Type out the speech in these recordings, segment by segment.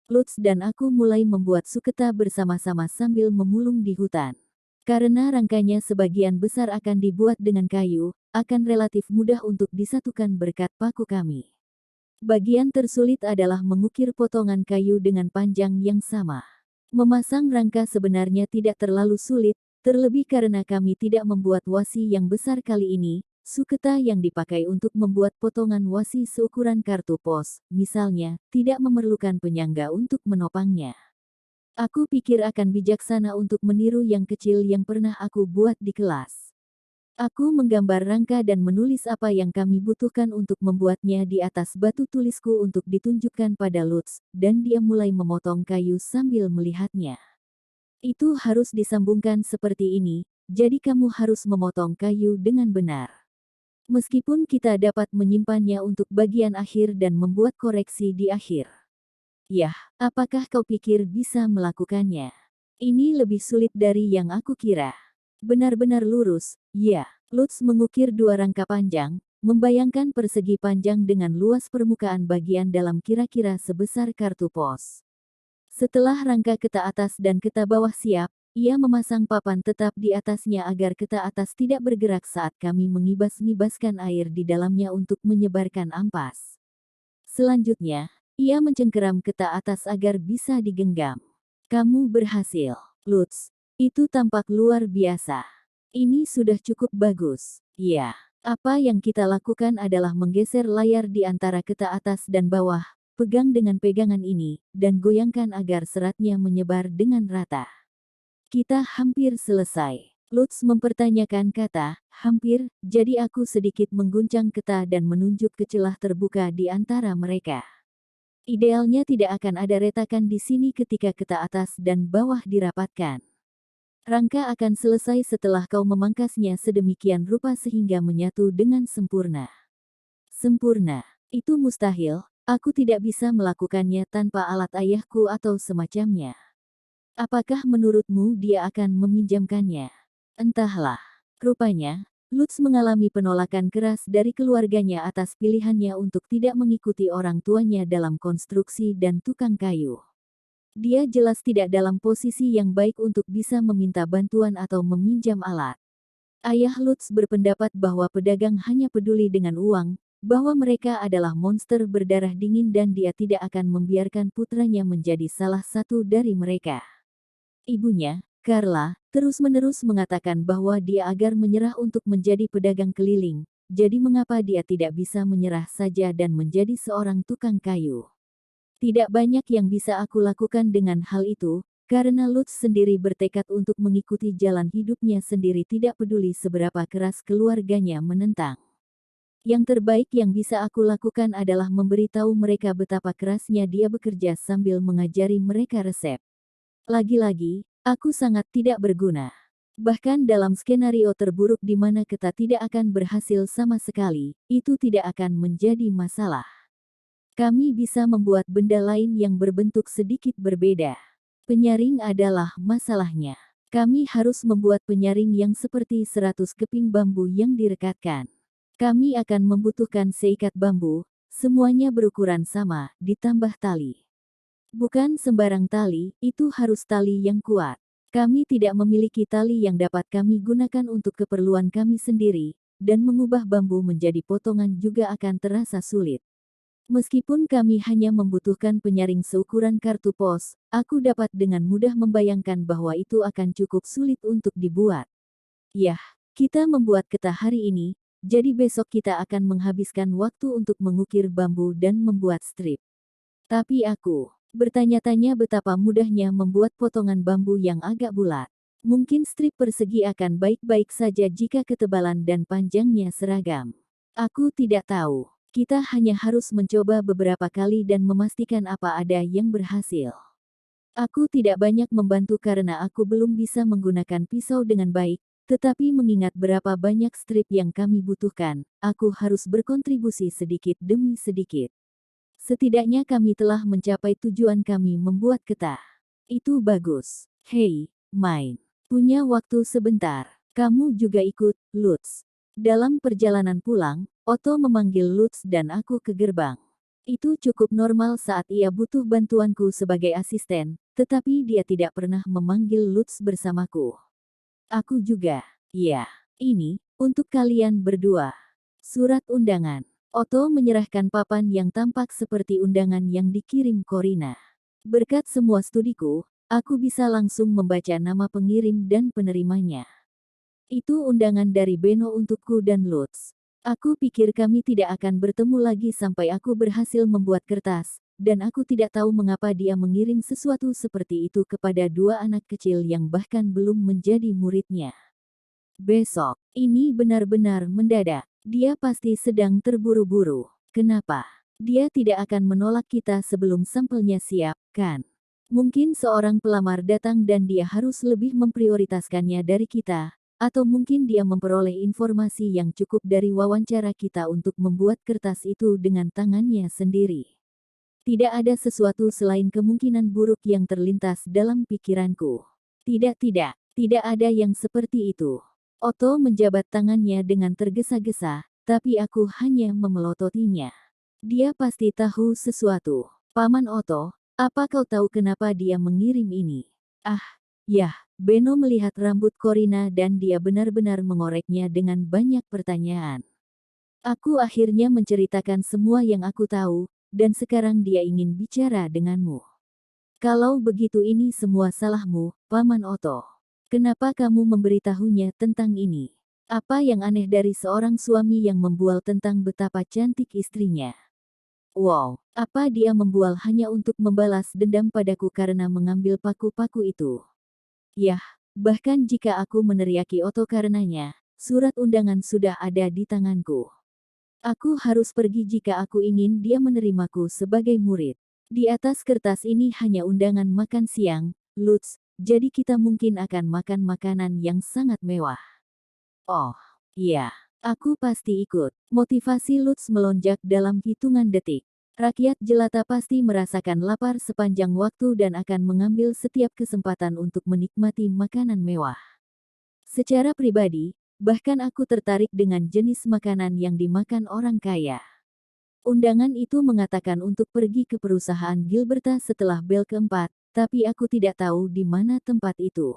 Lutz dan aku mulai membuat suketa bersama-sama sambil memulung di hutan. Karena rangkanya sebagian besar akan dibuat dengan kayu, akan relatif mudah untuk disatukan berkat paku kami. Bagian tersulit adalah mengukir potongan kayu dengan panjang yang sama. Memasang rangka sebenarnya tidak terlalu sulit, terlebih karena kami tidak membuat wasi yang besar kali ini. Suketa yang dipakai untuk membuat potongan wasi seukuran kartu pos, misalnya, tidak memerlukan penyangga untuk menopangnya. Aku pikir akan bijaksana untuk meniru yang kecil yang pernah aku buat di kelas. Aku menggambar rangka dan menulis apa yang kami butuhkan untuk membuatnya di atas batu tulisku untuk ditunjukkan pada Lutz, dan dia mulai memotong kayu sambil melihatnya. Itu harus disambungkan seperti ini, jadi kamu harus memotong kayu dengan benar. Meskipun kita dapat menyimpannya untuk bagian akhir dan membuat koreksi di akhir. Yah, apakah kau pikir bisa melakukannya? Ini lebih sulit dari yang aku kira. Benar-benar lurus, ya. Lutz mengukir dua rangka panjang, membayangkan persegi panjang dengan luas permukaan bagian dalam kira-kira sebesar kartu pos. Setelah rangka keta atas dan keta bawah siap, ia memasang papan tetap di atasnya agar keta atas tidak bergerak saat kami mengibas-ngibaskan air di dalamnya untuk menyebarkan ampas. Selanjutnya, ia mencengkeram keta atas agar bisa digenggam. Kamu berhasil, Lutz. Itu tampak luar biasa. Ini sudah cukup bagus. Ya, apa yang kita lakukan adalah menggeser layar di antara keta atas dan bawah. Pegang dengan pegangan ini, dan goyangkan agar seratnya menyebar dengan rata. Kita hampir selesai. Lutz mempertanyakan kata, hampir, jadi aku sedikit mengguncang keta dan menunjuk ke celah terbuka di antara mereka. Idealnya tidak akan ada retakan di sini ketika keta atas dan bawah dirapatkan. Rangka akan selesai setelah kau memangkasnya sedemikian rupa sehingga menyatu dengan sempurna. Sempurna, itu mustahil, aku tidak bisa melakukannya tanpa alat ayahku atau semacamnya. Apakah menurutmu dia akan meminjamkannya? Entahlah. Rupanya, Lutz mengalami penolakan keras dari keluarganya atas pilihannya untuk tidak mengikuti orang tuanya dalam konstruksi dan tukang kayu. Dia jelas tidak dalam posisi yang baik untuk bisa meminta bantuan atau meminjam alat. Ayah Lutz berpendapat bahwa pedagang hanya peduli dengan uang, bahwa mereka adalah monster berdarah dingin dan dia tidak akan membiarkan putranya menjadi salah satu dari mereka. Ibunya, Carla, terus-menerus mengatakan bahwa dia agar menyerah untuk menjadi pedagang keliling, jadi mengapa dia tidak bisa menyerah saja dan menjadi seorang tukang kayu. Tidak banyak yang bisa aku lakukan dengan hal itu, karena Lutz sendiri bertekad untuk mengikuti jalan hidupnya sendiri tidak peduli seberapa keras keluarganya menentang. Yang terbaik yang bisa aku lakukan adalah memberitahu mereka betapa kerasnya dia bekerja sambil mengajari mereka resep. Lagi-lagi, aku sangat tidak berguna. Bahkan dalam skenario terburuk di mana kita tidak akan berhasil sama sekali, itu tidak akan menjadi masalah. Kami bisa membuat benda lain yang berbentuk sedikit berbeda. Penyaring adalah masalahnya. Kami harus membuat penyaring yang seperti 100 keping bambu yang direkatkan. Kami akan membutuhkan seikat bambu, semuanya berukuran sama, ditambah tali. Bukan sembarang tali, itu harus tali yang kuat. Kami tidak memiliki tali yang dapat kami gunakan untuk keperluan kami sendiri, dan mengubah bambu menjadi potongan juga akan terasa sulit. Meskipun kami hanya membutuhkan penyaring seukuran kartu pos, aku dapat dengan mudah membayangkan bahwa itu akan cukup sulit untuk dibuat. Yah, kita membuat keta hari ini, jadi besok kita akan menghabiskan waktu untuk mengukir bambu dan membuat strip. Tapi aku bertanya-tanya betapa mudahnya membuat potongan bambu yang agak bulat. Mungkin strip persegi akan baik-baik saja jika ketebalan dan panjangnya seragam. Aku tidak tahu. Kita hanya harus mencoba beberapa kali dan memastikan apa ada yang berhasil. Aku tidak banyak membantu karena aku belum bisa menggunakan pisau dengan baik, tetapi mengingat berapa banyak strip yang kami butuhkan, aku harus berkontribusi sedikit demi sedikit. Setidaknya kami telah mencapai tujuan kami membuat keta. Itu bagus. Hei, main. Punya waktu sebentar. Kamu juga ikut, Lutz. Dalam perjalanan pulang, Otto memanggil Lutz dan aku ke gerbang. Itu cukup normal saat ia butuh bantuanku sebagai asisten, tetapi dia tidak pernah memanggil Lutz bersamaku. Aku juga. Ya, ini, untuk kalian berdua. Surat undangan. Otto menyerahkan papan yang tampak seperti undangan yang dikirim Corina. Berkat semua studiku, aku bisa langsung membaca nama pengirim dan penerimanya. Itu undangan dari Beno untukku dan Lutz. Aku pikir kami tidak akan bertemu lagi sampai aku berhasil membuat kertas, dan aku tidak tahu mengapa dia mengirim sesuatu seperti itu kepada dua anak kecil yang bahkan belum menjadi muridnya. Besok, ini benar-benar mendadak. Dia pasti sedang terburu-buru. Kenapa? Dia tidak akan menolak kita sebelum sampelnya siap, kan? Mungkin seorang pelamar datang dan dia harus lebih memprioritaskannya dari kita, atau mungkin dia memperoleh informasi yang cukup dari wawancara kita untuk membuat kertas itu dengan tangannya sendiri. Tidak ada sesuatu selain kemungkinan buruk yang terlintas dalam pikiranku. Tidak ada yang seperti itu. Otto menjabat tangannya dengan tergesa-gesa, tapi aku hanya memelototinya. Dia pasti tahu sesuatu. Paman Otto, apa kau tahu kenapa dia mengirim ini? Ah, yah. Beno melihat rambut Corina dan dia benar-benar mengoreknya dengan banyak pertanyaan. Aku akhirnya menceritakan semua yang aku tahu, dan sekarang dia ingin bicara denganmu. Kalau begitu ini semua salahmu, Paman Otto. Kenapa kamu memberitahunya tentang ini? Apa yang aneh dari seorang suami yang membual tentang betapa cantik istrinya? Wow, apa dia membual hanya untuk membalas dendam padaku karena mengambil paku-paku itu? Yah, bahkan jika aku meneriaki Otto karenanya, surat undangan sudah ada di tanganku. Aku harus pergi jika aku ingin dia menerimaku sebagai murid. Di atas kertas ini hanya undangan makan siang, Lutz, jadi kita mungkin akan makan makanan yang sangat mewah. Oh, iya, aku pasti ikut. Motivasi Lutz melonjak dalam hitungan detik. Rakyat jelata pasti merasakan lapar sepanjang waktu dan akan mengambil setiap kesempatan untuk menikmati makanan mewah. Secara pribadi, bahkan aku tertarik dengan jenis makanan yang dimakan orang kaya. Undangan itu mengatakan untuk pergi ke perusahaan Gilberta setelah bel keempat, tapi aku tidak tahu di mana tempat itu.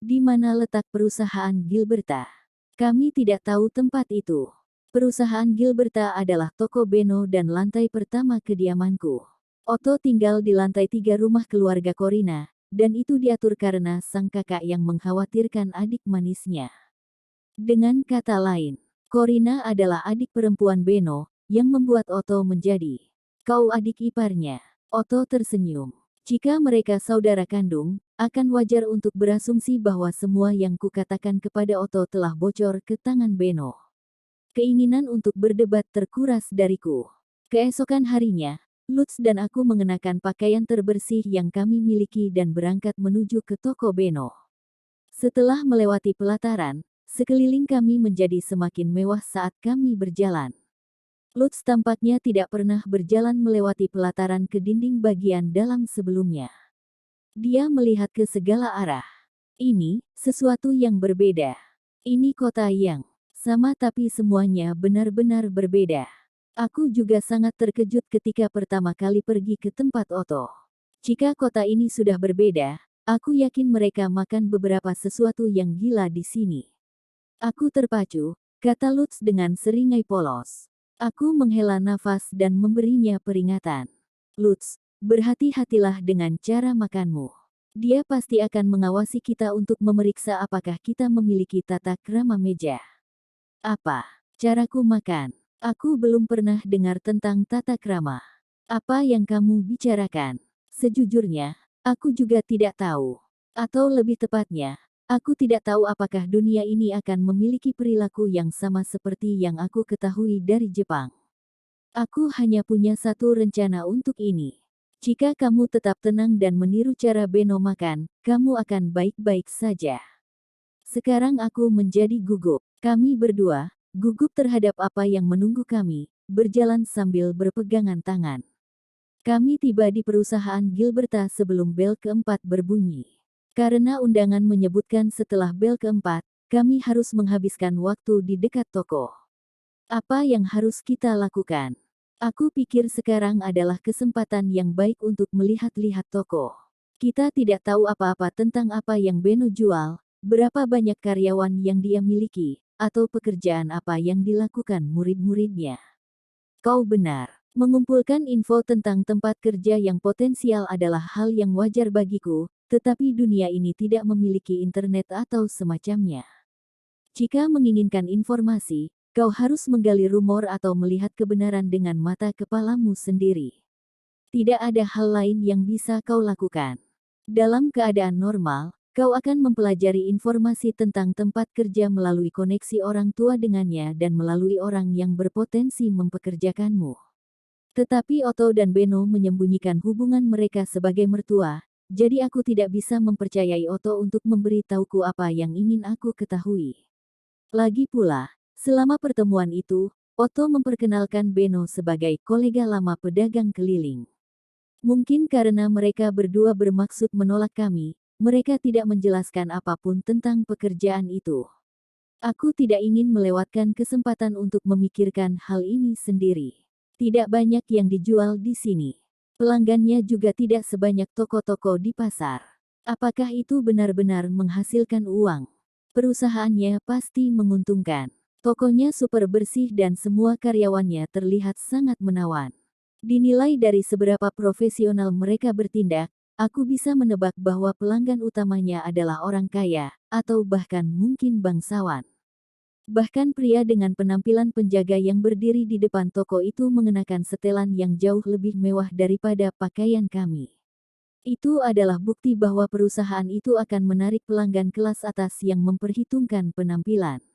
Di mana letak perusahaan Gilberta? Kami tidak tahu tempat itu. Perusahaan Gilberta adalah toko Beno dan lantai pertama kediamanku. Otto tinggal di lantai 3 rumah keluarga Corina, dan itu diatur karena sang kakak yang mengkhawatirkan adik manisnya. Dengan kata lain, Corina adalah adik perempuan Beno, yang membuat Otto menjadi kau adik iparnya. Otto tersenyum. Jika mereka saudara kandung, akan wajar untuk berasumsi bahwa semua yang kukatakan kepada Otto telah bocor ke tangan Beno. Keinginan untuk berdebat terkuras dariku. Keesokan harinya, Lutz dan aku mengenakan pakaian terbersih yang kami miliki dan berangkat menuju ke toko Beno. Setelah melewati pelataran, sekeliling kami menjadi semakin mewah saat kami berjalan. Lutz tampaknya tidak pernah berjalan melewati pelataran ke dinding bagian dalam sebelumnya. Dia melihat ke segala arah. Ini, sesuatu yang berbeda. Ini kota yang sama tapi semuanya benar-benar berbeda. Aku juga sangat terkejut ketika pertama kali pergi ke tempat Otto. Jika kota ini sudah berbeda, aku yakin mereka makan beberapa sesuatu yang gila di sini. Aku terpacu, kata Lutz dengan seringai polos. Aku menghela nafas dan memberinya peringatan. Lutz, berhati-hatilah dengan cara makanmu. Dia pasti akan mengawasi kita untuk memeriksa apakah kita memiliki tata krama meja. Apa? Caraku makan. Aku belum pernah dengar tentang tata krama. Apa yang kamu bicarakan? Sejujurnya, aku juga tidak tahu. Atau lebih tepatnya, aku tidak tahu apakah dunia ini akan memiliki perilaku yang sama seperti yang aku ketahui dari Jepang. Aku hanya punya satu rencana untuk ini. Jika kamu tetap tenang dan meniru cara Beno makan, kamu akan baik-baik saja. Sekarang aku menjadi gugup. Kami berdua, gugup terhadap apa yang menunggu kami, berjalan sambil berpegangan tangan. Kami tiba di perusahaan Gilberta sebelum bel keempat berbunyi. Karena undangan menyebutkan setelah bel keempat, kami harus menghabiskan waktu di dekat toko. Apa yang harus kita lakukan? Aku pikir sekarang adalah kesempatan yang baik untuk melihat-lihat toko. Kita tidak tahu apa-apa tentang apa yang Beno jual, berapa banyak karyawan yang dia miliki, atau pekerjaan apa yang dilakukan murid-muridnya. Kau benar. Mengumpulkan info tentang tempat kerja yang potensial adalah hal yang wajar bagiku, tetapi dunia ini tidak memiliki internet atau semacamnya. Jika menginginkan informasi, kau harus menggali rumor atau melihat kebenaran dengan mata kepalamu sendiri. Tidak ada hal lain yang bisa kau lakukan. Dalam keadaan normal, kau akan mempelajari informasi tentang tempat kerja melalui koneksi orang tua dengannya dan melalui orang yang berpotensi mempekerjakanmu. Tetapi Otto dan Beno menyembunyikan hubungan mereka sebagai mertua, jadi aku tidak bisa mempercayai Otto untuk memberitahuku apa yang ingin aku ketahui. Lagi pula, selama pertemuan itu, Otto memperkenalkan Beno sebagai kolega lama pedagang keliling. Mungkin karena mereka berdua bermaksud menolak kami, mereka tidak menjelaskan apapun tentang pekerjaan itu. Aku tidak ingin melewatkan kesempatan untuk memikirkan hal ini sendiri. Tidak banyak yang dijual di sini. Pelanggannya juga tidak sebanyak toko-toko di pasar. Apakah itu benar-benar menghasilkan uang? Perusahaannya pasti menguntungkan. Tokonya super bersih dan semua karyawannya terlihat sangat menawan. Dinilai dari seberapa profesional mereka bertindak, aku bisa menebak bahwa pelanggan utamanya adalah orang kaya, atau bahkan mungkin bangsawan. Bahkan pria dengan penampilan penjaga yang berdiri di depan toko itu mengenakan setelan yang jauh lebih mewah daripada pakaian kami. Itu adalah bukti bahwa perusahaan itu akan menarik pelanggan kelas atas yang memperhitungkan penampilan.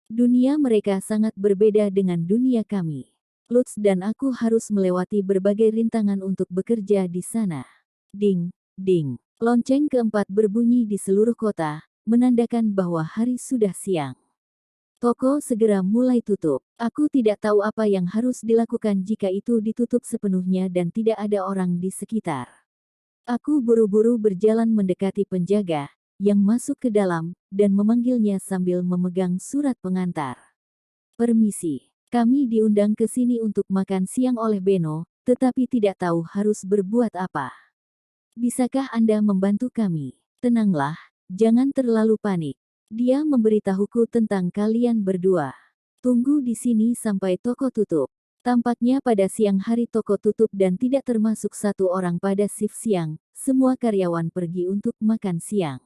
Dunia mereka sangat berbeda dengan dunia kami. Lutz dan aku harus melewati berbagai rintangan untuk bekerja di sana. Ding, ding. Lonceng keempat berbunyi di seluruh kota, menandakan bahwa hari sudah siang. Toko segera mulai tutup. Aku tidak tahu apa yang harus dilakukan jika itu ditutup sepenuhnya dan tidak ada orang di sekitar. Aku buru-buru berjalan mendekati penjaga, yang masuk ke dalam, dan memanggilnya sambil memegang surat pengantar. Permisi, kami diundang ke sini untuk makan siang oleh Beno, tetapi tidak tahu harus berbuat apa. Bisakah Anda membantu kami? Tenanglah, jangan terlalu panik. Dia memberitahuku tentang kalian berdua. Tunggu di sini sampai toko tutup. Tampaknya pada siang hari toko tutup dan tidak termasuk satu orang pada shift siang, semua karyawan pergi untuk makan siang.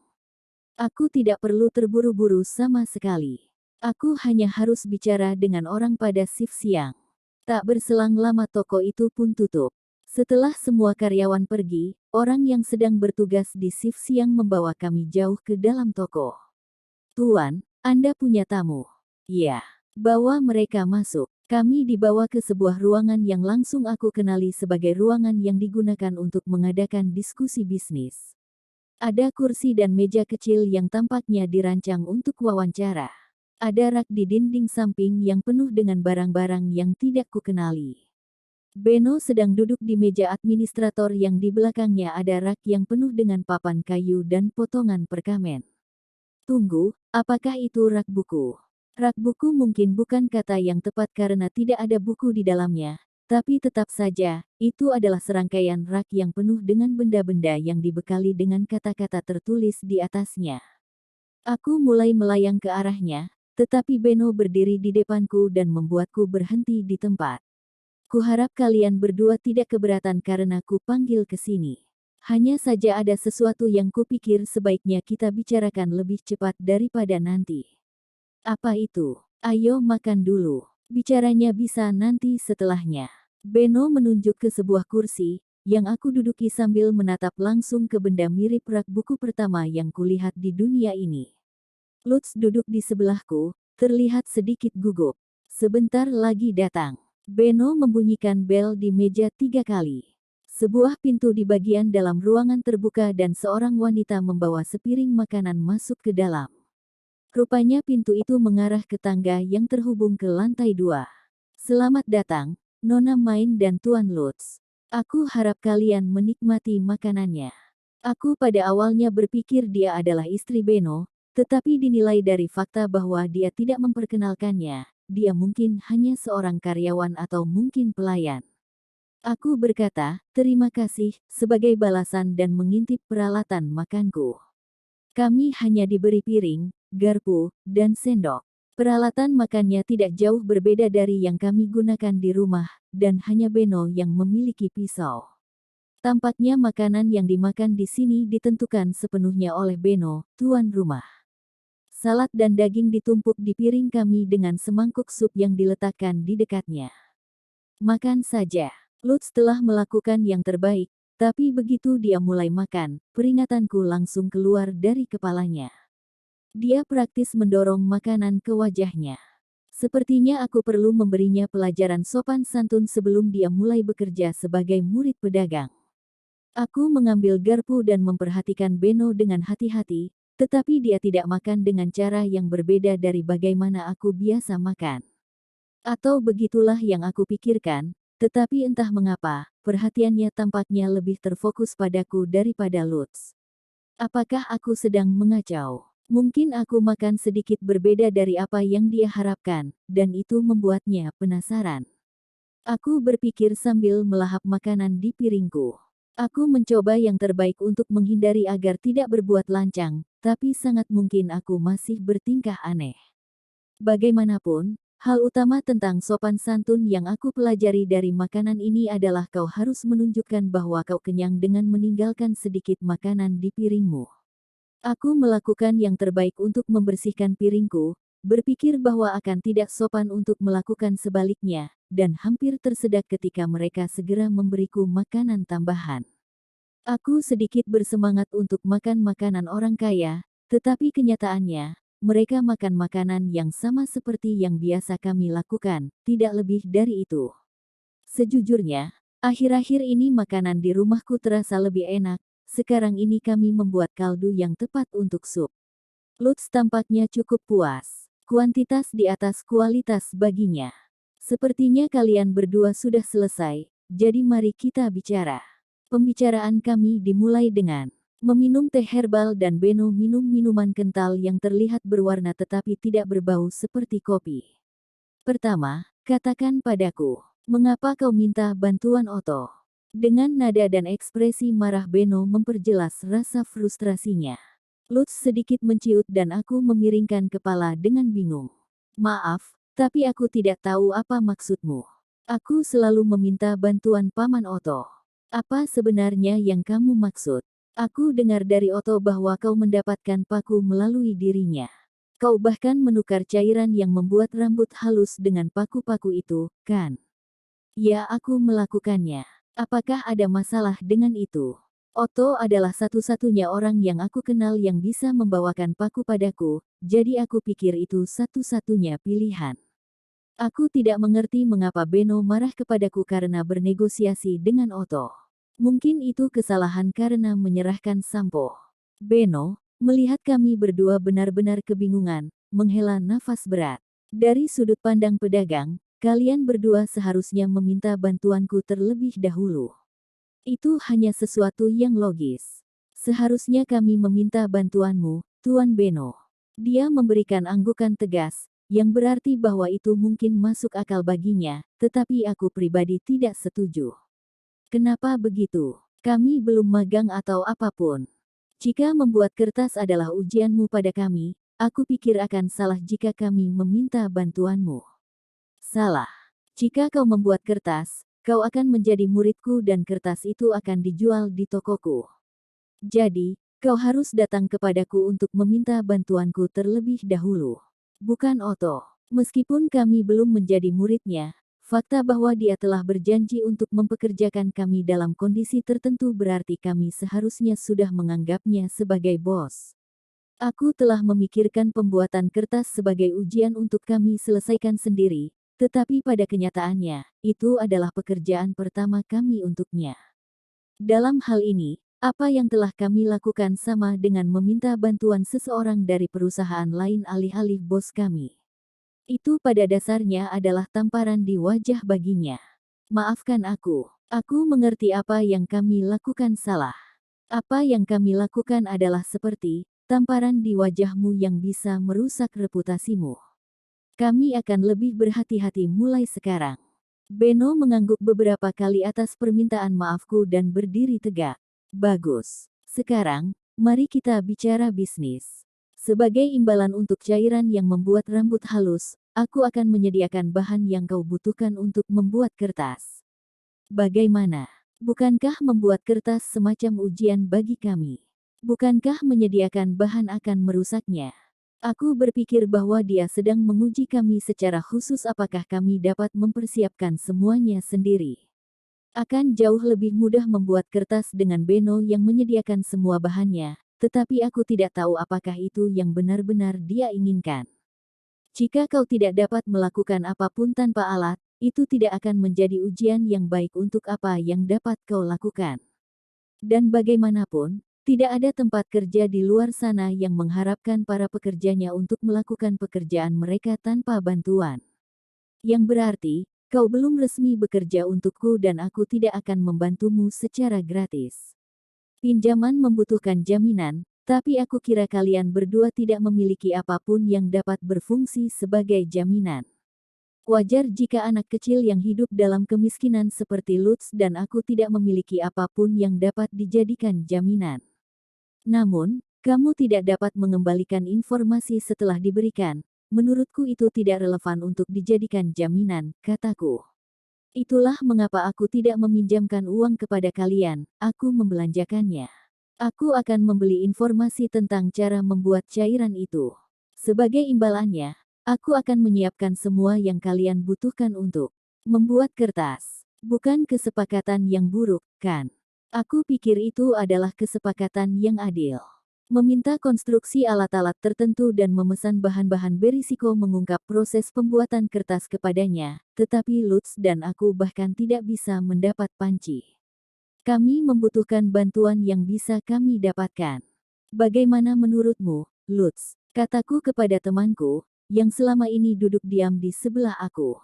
Aku tidak perlu terburu-buru sama sekali. Aku hanya harus bicara dengan orang pada shift siang. Tak berselang lama toko itu pun tutup. Setelah semua karyawan pergi, orang yang sedang bertugas di shift siang membawa kami jauh ke dalam toko. Tuan, Anda punya tamu. Ya, bawa mereka masuk. Kami dibawa ke sebuah ruangan yang langsung aku kenali sebagai ruangan yang digunakan untuk mengadakan diskusi bisnis. Ada kursi dan meja kecil yang tampaknya dirancang untuk wawancara. Ada rak di dinding samping yang penuh dengan barang-barang yang tidak kukenali. Beno sedang duduk di meja administrator yang di belakangnya ada rak yang penuh dengan papan kayu dan potongan perkamen. Tunggu, apakah itu rak buku? Rak buku mungkin bukan kata yang tepat karena tidak ada buku di dalamnya, tapi tetap saja, itu adalah serangkaian rak yang penuh dengan benda-benda yang dibekali dengan kata-kata tertulis di atasnya. Aku mulai melayang ke arahnya, tetapi Beno berdiri di depanku dan membuatku berhenti di tempat. Kuharap kalian berdua tidak keberatan karena ku panggil ke sini. Hanya saja ada sesuatu yang kupikir sebaiknya kita bicarakan lebih cepat daripada nanti. Apa itu? Ayo makan dulu. Bicaranya bisa nanti setelahnya. Beno menunjuk ke sebuah kursi, yang aku duduki sambil menatap langsung ke benda mirip rak buku pertama yang kulihat di dunia ini. Lutz duduk di sebelahku, terlihat sedikit gugup. Sebentar lagi datang. Beno membunyikan bel di meja 3 kali. Sebuah pintu di bagian dalam ruangan terbuka dan seorang wanita membawa sepiring makanan masuk ke dalam. Rupanya pintu itu mengarah ke tangga yang terhubung ke lantai 2. Selamat datang, Nona Main dan Tuan Lutz. Aku harap kalian menikmati makanannya. Aku pada awalnya berpikir dia adalah istri Beno, tetapi dinilai dari fakta bahwa dia tidak memperkenalkannya, dia mungkin hanya seorang karyawan atau mungkin pelayan. Aku berkata, terima kasih, sebagai balasan dan mengintip peralatan makanku. Kami hanya diberi piring, garpu, dan sendok. Peralatan makannya tidak jauh berbeda dari yang kami gunakan di rumah, dan hanya Beno yang memiliki pisau. Tampaknya makanan yang dimakan di sini ditentukan sepenuhnya oleh Beno, tuan rumah. Salad dan daging ditumpuk di piring kami dengan semangkuk sup yang diletakkan di dekatnya. Makan saja. Lutz telah melakukan yang terbaik, tapi begitu dia mulai makan, peringatanku langsung keluar dari kepalanya. Dia praktis mendorong makanan ke wajahnya. Sepertinya aku perlu memberinya pelajaran sopan santun sebelum dia mulai bekerja sebagai murid pedagang. Aku mengambil garpu dan memperhatikan Beno dengan hati-hati, tetapi dia tidak makan dengan cara yang berbeda dari bagaimana aku biasa makan. Atau begitulah yang aku pikirkan, tetapi entah mengapa, perhatiannya tampaknya lebih terfokus padaku daripada Lutz. Apakah aku sedang mengacau? Mungkin aku makan sedikit berbeda dari apa yang dia harapkan, dan itu membuatnya penasaran. Aku berpikir sambil melahap makanan di piringku. Aku mencoba yang terbaik untuk menghindari agar tidak berbuat lancang, tapi sangat mungkin aku masih bertingkah aneh. Bagaimanapun, hal utama tentang sopan santun yang aku pelajari dari makanan ini adalah kau harus menunjukkan bahwa kau kenyang dengan meninggalkan sedikit makanan di piringmu. Aku melakukan yang terbaik untuk membersihkan piringku, berpikir bahwa akan tidak sopan untuk melakukan sebaliknya, dan hampir tersedak ketika mereka segera memberiku makanan tambahan. Aku sedikit bersemangat untuk makan makanan orang kaya, tetapi kenyataannya, mereka makan makanan yang sama seperti yang biasa kami lakukan, tidak lebih dari itu. Sejujurnya, akhir-akhir ini makanan di rumahku terasa lebih enak. Sekarang ini kami membuat kaldu yang tepat untuk sup. Lutz tampaknya cukup puas. Kuantitas di atas kualitas baginya. Sepertinya kalian berdua sudah selesai, jadi mari kita bicara. Pembicaraan kami dimulai dengan meminum teh herbal dan Beno minum minuman kental yang terlihat berwarna tetapi tidak berbau seperti kopi. Pertama, katakan padaku, mengapa kau minta bantuan Otto? Dengan nada dan ekspresi marah Beno memperjelas rasa frustrasinya. Lutz sedikit menciut dan aku memiringkan kepala dengan bingung. Maaf, tapi aku tidak tahu apa maksudmu. Aku selalu meminta bantuan Paman Otto. Apa sebenarnya yang kamu maksud? Aku dengar dari Otto bahwa kau mendapatkan paku melalui dirinya. Kau bahkan menukar cairan yang membuat rambut halus dengan paku-paku itu, kan? Ya, aku melakukannya. Apakah ada masalah dengan itu? Otto adalah satu-satunya orang yang aku kenal yang bisa membawakan paku padaku, jadi aku pikir itu satu-satunya pilihan. Aku tidak mengerti mengapa Beno marah kepadaku karena bernegosiasi dengan Otto. Mungkin itu kesalahan karena menyerahkan sampo. Beno, melihat kami berdua benar-benar kebingungan, menghela nafas berat. Dari sudut pandang pedagang, kalian berdua seharusnya meminta bantuanku terlebih dahulu. Itu hanya sesuatu yang logis. Seharusnya kami meminta bantuanmu, Tuan Beno. Dia memberikan anggukan tegas, yang berarti bahwa itu mungkin masuk akal baginya, tetapi aku pribadi tidak setuju. Kenapa begitu? Kami belum magang atau apapun. Jika membuat kertas adalah ujianmu pada kami, aku pikir akan salah jika kami meminta bantuanmu. Salah. Jika kau membuat kertas, kau akan menjadi muridku dan kertas itu akan dijual di tokoku. Jadi, kau harus datang kepadaku untuk meminta bantuanku terlebih dahulu. Bukan Otto. Meskipun kami belum menjadi muridnya, fakta bahwa dia telah berjanji untuk mempekerjakan kami dalam kondisi tertentu berarti kami seharusnya sudah menganggapnya sebagai bos. Aku telah memikirkan pembuatan kertas sebagai ujian untuk kami selesaikan sendiri. Tetapi pada kenyataannya, itu adalah pekerjaan pertama kami untuknya. Dalam hal ini, apa yang telah kami lakukan sama dengan meminta bantuan seseorang dari perusahaan lain alih-alih bos kami. Itu pada dasarnya adalah tamparan di wajah baginya. Maafkan aku mengerti apa yang kami lakukan salah. Apa yang kami lakukan adalah seperti tamparan di wajahmu yang bisa merusak reputasimu. Kami akan lebih berhati-hati mulai sekarang. Beno mengangguk beberapa kali atas permintaan maafku dan berdiri tegak. Bagus. Sekarang, mari kita bicara bisnis. Sebagai imbalan untuk cairan yang membuat rambut halus, aku akan menyediakan bahan yang kau butuhkan untuk membuat kertas. Bagaimana? Bukankah membuat kertas semacam ujian bagi kami? Bukankah menyediakan bahan akan merusaknya? Aku berpikir bahwa dia sedang menguji kami secara khusus apakah kami dapat mempersiapkan semuanya sendiri. Akan jauh lebih mudah membuat kertas dengan Beno yang menyediakan semua bahannya, tetapi aku tidak tahu apakah itu yang benar-benar dia inginkan. Jika kau tidak dapat melakukan apapun tanpa alat, itu tidak akan menjadi ujian yang baik untuk apa yang dapat kau lakukan. Dan bagaimanapun, tidak ada tempat kerja di luar sana yang mengharapkan para pekerjanya untuk melakukan pekerjaan mereka tanpa bantuan. Yang berarti, kau belum resmi bekerja untukku dan aku tidak akan membantumu secara gratis. Pinjaman membutuhkan jaminan, tapi aku kira kalian berdua tidak memiliki apapun yang dapat berfungsi sebagai jaminan. Wajar jika anak kecil yang hidup dalam kemiskinan seperti Lutz dan aku tidak memiliki apapun yang dapat dijadikan jaminan. Namun, kamu tidak dapat mengembalikan informasi setelah diberikan. Menurutku itu tidak relevan untuk dijadikan jaminan, kataku. Itulah mengapa aku tidak meminjamkan uang kepada kalian, aku membelanjakannya. Aku akan membeli informasi tentang cara membuat cairan itu. Sebagai imbalannya, aku akan menyiapkan semua yang kalian butuhkan untuk membuat kertas. Bukan kesepakatan yang buruk, kan? Aku pikir itu adalah kesepakatan yang adil. Meminta konstruksi alat-alat tertentu dan memesan bahan-bahan berisiko mengungkap proses pembuatan kertas kepadanya, tetapi Lutz dan aku bahkan tidak bisa mendapat panci. Kami membutuhkan bantuan yang bisa kami dapatkan. Bagaimana menurutmu, Lutz? Kataku kepada temanku, yang selama ini duduk diam di sebelah aku.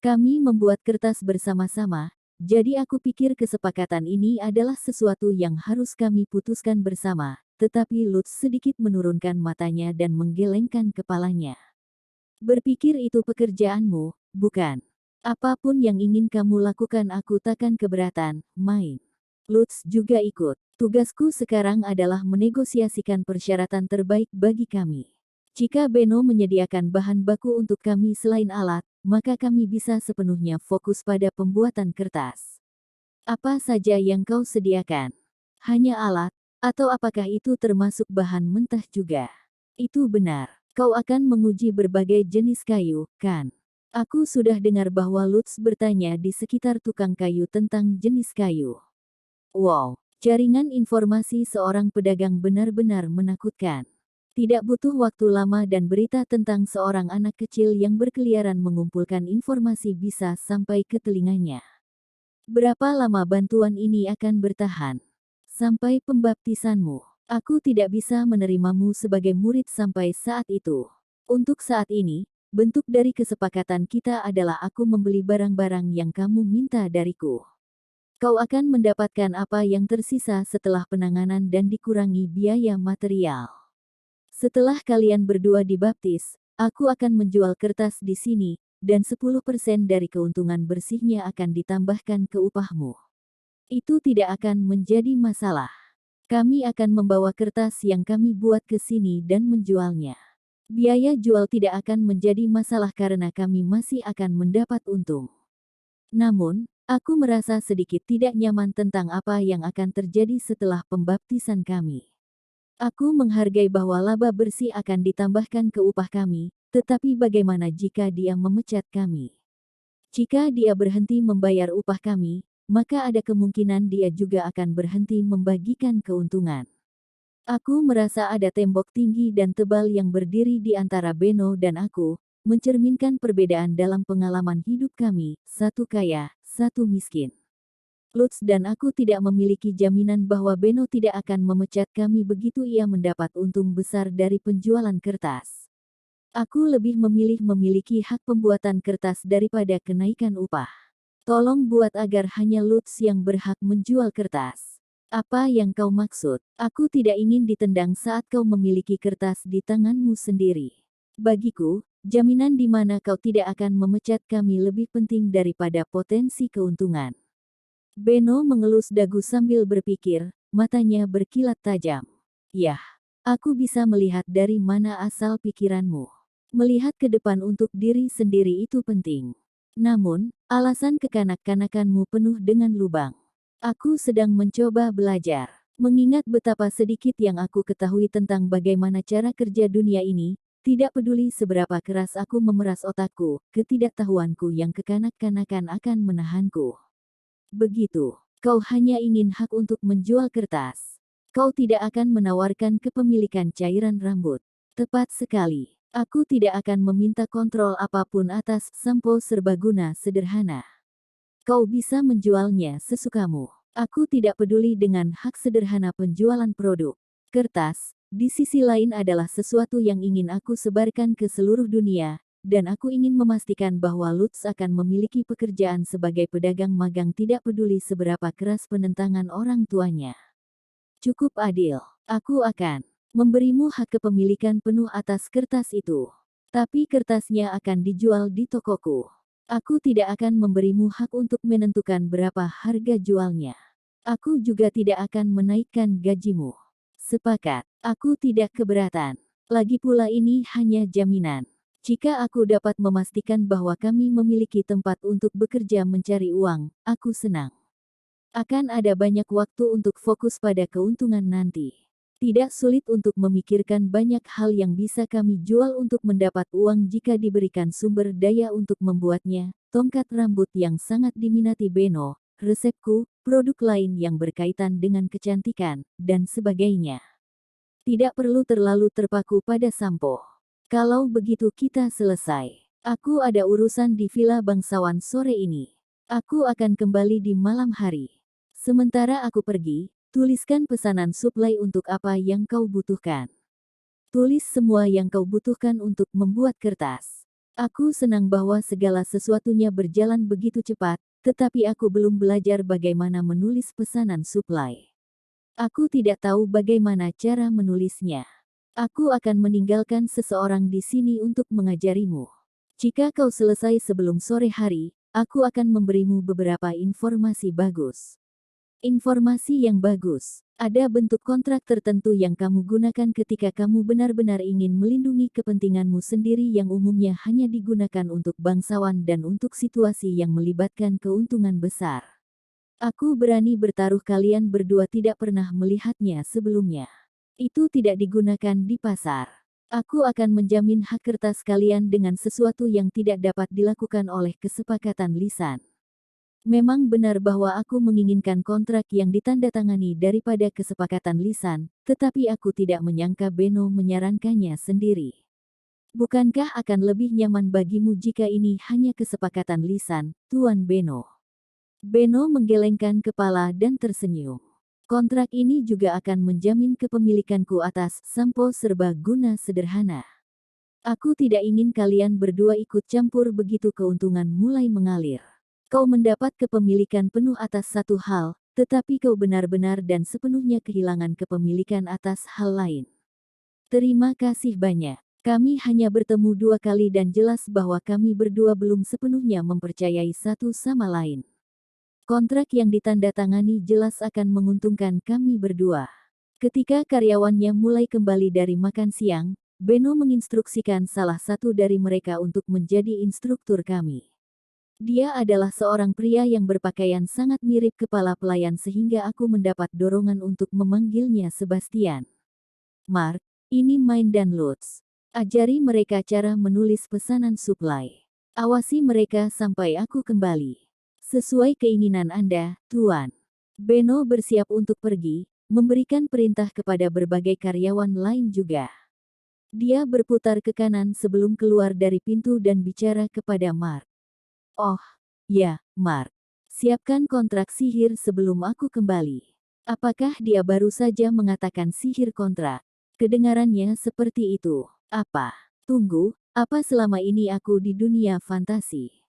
Kami membuat kertas bersama-sama, jadi aku pikir kesepakatan ini adalah sesuatu yang harus kami putuskan bersama, tetapi Lutz sedikit menurunkan matanya dan menggelengkan kepalanya. Berpikir itu pekerjaanmu, bukan? Apapun yang ingin kamu lakukan aku takkan keberatan, main. Lutz juga ikut. Tugasku sekarang adalah menegosiasikan persyaratan terbaik bagi kami. Jika Beno menyediakan bahan baku untuk kami selain alat, maka kami bisa sepenuhnya fokus pada pembuatan kertas. Apa saja yang kau sediakan? Hanya alat, atau apakah itu termasuk bahan mentah juga? Itu benar. Kau akan menguji berbagai jenis kayu, kan? Aku sudah dengar bahwa Lutz bertanya di sekitar tukang kayu tentang jenis kayu. Wow, jaringan informasi seorang pedagang benar-benar menakutkan. Tidak butuh waktu lama dan berita tentang seorang anak kecil yang berkeliaran mengumpulkan informasi bisa sampai ke telinganya. Berapa lama bantuan ini akan bertahan? Sampai pembaptisanmu. Aku tidak bisa menerimamu sebagai murid sampai saat itu. Untuk saat ini, bentuk dari kesepakatan kita adalah aku membeli barang-barang yang kamu minta dariku. Kau akan mendapatkan apa yang tersisa setelah penanganan dan dikurangi biaya material. Setelah kalian berdua dibaptis, aku akan menjual kertas di sini, dan 10% dari keuntungan bersihnya akan ditambahkan ke upahmu. Itu tidak akan menjadi masalah. Kami akan membawa kertas yang kami buat ke sini dan menjualnya. Biaya jual tidak akan menjadi masalah karena kami masih akan mendapat untung. Namun, aku merasa sedikit tidak nyaman tentang apa yang akan terjadi setelah pembaptisan kami. Aku menghargai bahwa laba bersih akan ditambahkan ke upah kami, tetapi bagaimana jika dia memecat kami? Jika dia berhenti membayar upah kami, maka ada kemungkinan dia juga akan berhenti membagikan keuntungan. Aku merasa ada tembok tinggi dan tebal yang berdiri di antara Beno dan aku, mencerminkan perbedaan dalam pengalaman hidup kami, satu kaya, satu miskin. Lutz dan aku tidak memiliki jaminan bahwa Beno tidak akan memecat kami begitu ia mendapat untung besar dari penjualan kertas. Aku lebih memilih memiliki hak pembuatan kertas daripada kenaikan upah. Tolong buat agar hanya Lutz yang berhak menjual kertas. Apa yang kau maksud? Aku tidak ingin ditendang saat kau memiliki kertas di tanganmu sendiri. Bagiku, Jaminan di mana kau tidak akan memecat kami lebih penting daripada potensi keuntungan. Beno mengelus dagu sambil berpikir, matanya berkilat tajam. Yah, aku bisa melihat dari mana asal pikiranmu. Melihat ke depan untuk diri sendiri itu penting. Namun, alasan kekanak-kanakanmu penuh dengan lubang. Aku sedang mencoba belajar. Mengingat betapa sedikit yang aku ketahui tentang bagaimana cara kerja dunia ini, tidak peduli seberapa keras aku memeras otakku, ketidaktahuanku yang kekanak-kanakan akan menahanku. Begitu, kau hanya ingin hak untuk menjual kertas. Kau tidak akan menawarkan kepemilikan cairan rambut. Tepat sekali, aku tidak akan meminta kontrol apapun atas sampo serbaguna sederhana. Kau bisa menjualnya sesukamu. Aku tidak peduli dengan hak sederhana penjualan produk. Kertas, di sisi lain adalah sesuatu yang ingin aku sebarkan ke seluruh dunia, dan aku ingin memastikan bahwa Lutz akan memiliki pekerjaan sebagai pedagang magang tidak peduli seberapa keras penentangan orang tuanya. Cukup adil. Aku akan memberimu hak kepemilikan penuh atas kertas itu. Tapi kertasnya akan dijual di tokoku. Aku tidak akan memberimu hak untuk menentukan berapa harga jualnya. Aku juga tidak akan menaikkan gajimu. Sepakat, aku tidak keberatan. Lagi pula ini hanya jaminan. Jika aku dapat memastikan bahwa kami memiliki tempat untuk bekerja mencari uang, aku senang. Akan ada banyak waktu untuk fokus pada keuntungan nanti. Tidak sulit untuk memikirkan banyak hal yang bisa kami jual untuk mendapat uang jika diberikan sumber daya untuk membuatnya, tongkat rambut yang sangat diminati Beno, resepku, produk lain yang berkaitan dengan kecantikan, dan sebagainya. Tidak perlu terlalu terpaku pada sampo. Kalau begitu kita selesai. Aku ada urusan di Villa Bangsawan sore ini. Aku akan kembali di malam hari. Sementara aku pergi, tuliskan pesanan suplai untuk apa yang kau butuhkan. Tulis semua yang kau butuhkan untuk membuat kertas. Aku senang bahwa segala sesuatunya berjalan begitu cepat, tetapi aku belum belajar bagaimana menulis pesanan suplai. Aku tidak tahu bagaimana cara menulisnya. Aku akan meninggalkan seseorang di sini untuk mengajarimu. Jika kau selesai sebelum sore hari, aku akan memberimu beberapa informasi bagus. Informasi yang bagus. Ada bentuk kontrak tertentu yang kamu gunakan ketika kamu benar-benar ingin melindungi kepentinganmu sendiri yang umumnya hanya digunakan untuk bangsawan dan untuk situasi yang melibatkan keuntungan besar. Aku berani bertaruh kalian berdua tidak pernah melihatnya sebelumnya. Itu tidak digunakan di pasar. Aku akan menjamin hak kertas kalian dengan sesuatu yang tidak dapat dilakukan oleh kesepakatan lisan. Memang benar bahwa aku menginginkan kontrak yang ditandatangani daripada kesepakatan lisan, tetapi aku tidak menyangka Beno menyarankannya sendiri. Bukankah akan lebih nyaman bagimu jika ini hanya kesepakatan lisan, Tuan Beno? Beno menggelengkan kepala dan tersenyum. Kontrak ini juga akan menjamin kepemilikanku atas sampo serbaguna sederhana. Aku tidak ingin kalian berdua ikut campur begitu keuntungan mulai mengalir. Kau mendapat kepemilikan penuh atas satu hal, tetapi kau benar-benar dan sepenuhnya kehilangan kepemilikan atas hal lain. Terima kasih banyak. Kami hanya bertemu 2 kali dan jelas bahwa kami berdua belum sepenuhnya mempercayai satu sama lain. Kontrak yang ditandatangani jelas akan menguntungkan kami berdua. Ketika karyawannya mulai kembali dari makan siang, Beno menginstruksikan salah satu dari mereka untuk menjadi instruktur kami. Dia adalah seorang pria yang berpakaian sangat mirip kepala pelayan sehingga aku mendapat dorongan untuk memanggilnya Sebastian. Mark, ini Main dan Lutz. Ajari mereka cara menulis pesanan suplai. Awasi mereka sampai aku kembali. Sesuai keinginan Anda, Tuan. Beno bersiap untuk pergi, memberikan perintah kepada berbagai karyawan lain juga. Dia berputar ke kanan sebelum keluar dari pintu dan bicara kepada Mark. Oh, ya, Mark. Siapkan kontrak sihir sebelum aku kembali. Apakah dia baru saja mengatakan sihir kontrak? Kedengarannya seperti itu. Apa? Tunggu, apa selama ini aku di dunia fantasi?